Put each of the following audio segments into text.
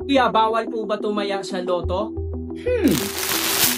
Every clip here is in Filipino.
Kaya bawal po ba tumaya sa loto?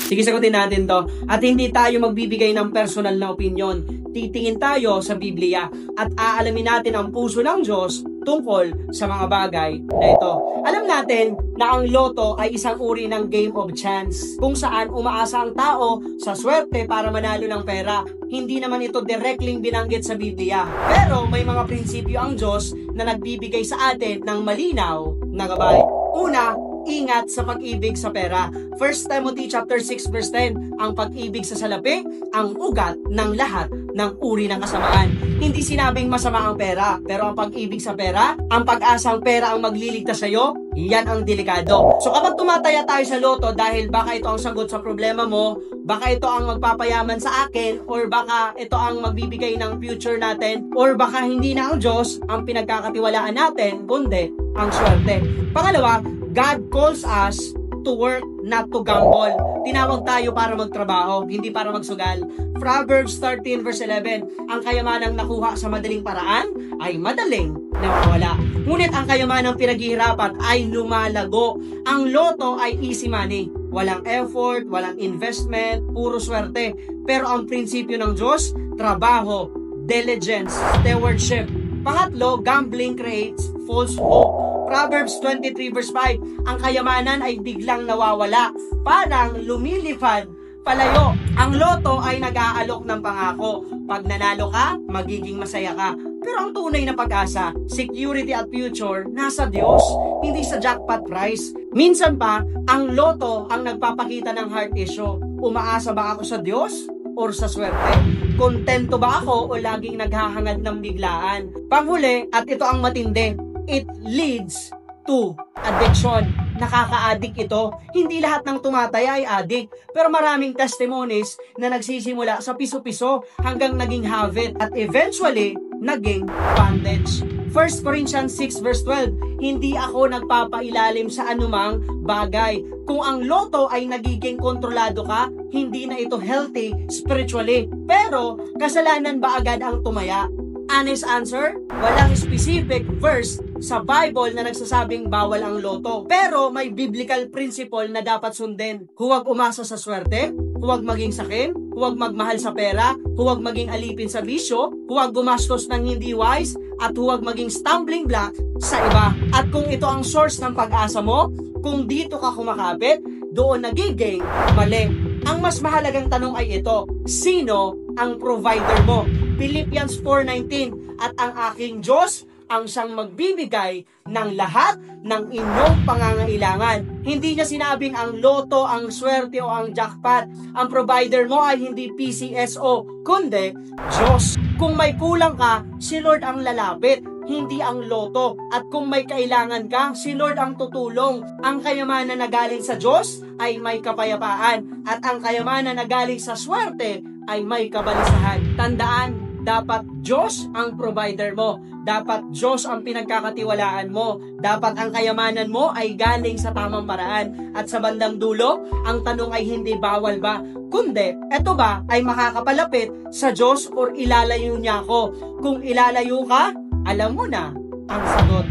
Sige, sagutin natin to. At hindi tayo magbibigay ng personal na opinion. Titingin tayo sa Biblia at aalamin natin ang puso ng Diyos tungkol sa mga bagay na ito. Alam natin na ang loto ay isang uri ng game of chance kung saan umaasa ang tao sa swerte para manalo ng pera. Hindi naman ito directly binanggit sa Biblia. Pero may mga prinsipyo ang Diyos na nagbibigay sa atin ng malinaw na gabay. Una, ingat sa pag-ibig sa pera. 1 Timothy chapter 6 verse 10, ang pag-ibig sa salapi, ang ugat ng lahat ng uri ng kasamaan. Hindi sinabing masama ang pera, pero ang pag-ibig sa pera, ang pag-asang pera ang magliligtas sa iyo, yan ang delikado. So kapag tumataya tayo sa loto dahil baka ito ang sagot sa problema mo, baka ito ang magpapayaman sa akin, or baka ito ang magbibigay ng future natin, or baka hindi na ang Diyos ang pinagkakatiwalaan natin, kundi ang swerte. Pangalawa, God calls us to work, not to gamble. Tinawag tayo para magtrabaho, hindi para magsugal. Proverbs 13 verse 11, ang kayamanang nakuha sa madaling paraan ay madaling nawawala. Ngunit ang kayamanang pinaghihirapan ay lumalago. Ang loto ay easy money. Walang effort, walang investment, puro swerte. Pero ang prinsipyo ng Diyos, trabaho, diligence, stewardship. Pangatlo, gambling creates false hope. Proverbs 23 verse 5, ang kayamanan ay biglang nawawala, parang lumilipad palayo. Ang loto ay nag-aalok ng pangako. Pag nanalo ka, magiging masaya ka. Pero ang tunay na pag-asa, security at future, nasa Diyos, hindi sa jackpot prize. Minsan pa, ang loto ang nagpapakita ng heart issue. Umaasa ba ako sa Diyos or sa swerte? Kontento ba ako o laging naghahangad ng biglaan? Panghuli, at ito ang matindi, it leads to addiction. Nakaka-addict ito. Hindi lahat ng tumataya ay addict, pero maraming testimonies na nagsisimula sa piso-piso hanggang naging habit at eventually naging bondage. 1 Corinthians 6 verse 12, hindi ako nagpapailalim sa anumang bagay. Kung ang loto ay nagiging kontrolado ka, hindi na ito healthy spiritually. Pero kasalanan ba agad ang tumaya? Honest answer, walang specific verse sa Bible na nagsasabing bawal ang loto. Pero may biblical principle na dapat sundin. Huwag umasa sa swerte, huwag maging sakin, huwag magmahal sa pera, huwag maging alipin sa bisyo, huwag gumastos ng hindi wise, at huwag maging stumbling block sa iba. At kung ito ang source ng pag-asa mo, kung dito ka kumakapit, doon nagiging mali. Ang mas mahalagang tanong ay ito, sino ang provider mo? Philippians 4:19, at ang aking Diyos ang siyang magbibigay ng lahat ng inyong pangangailangan. Hindi niya sinabing ang loto, ang swerte o ang jackpot. Ang provider mo ay hindi PCSO, kundi Diyos. Kung may kulang ka, si Lord ang lalapit, hindi ang loto. At kung may kailangan ka, si Lord ang tutulong. Ang kayamanan na galing sa Diyos ay may kapayapaan, at ang kayamanan na galing sa swerte ay may kabalisahan. Tandaan, dapat Diyos ang provider mo. Dapat Diyos ang pinagkakatiwalaan mo. Dapat ang kayamanan mo ay galing sa tamang paraan. At sa bandang dulo, ang tanong ay hindi bawal ba, kundi, eto ba ay makakapalapit sa Diyos or ilalayo niya ako? Kung ilalayo ka, alam mo na ang sagot.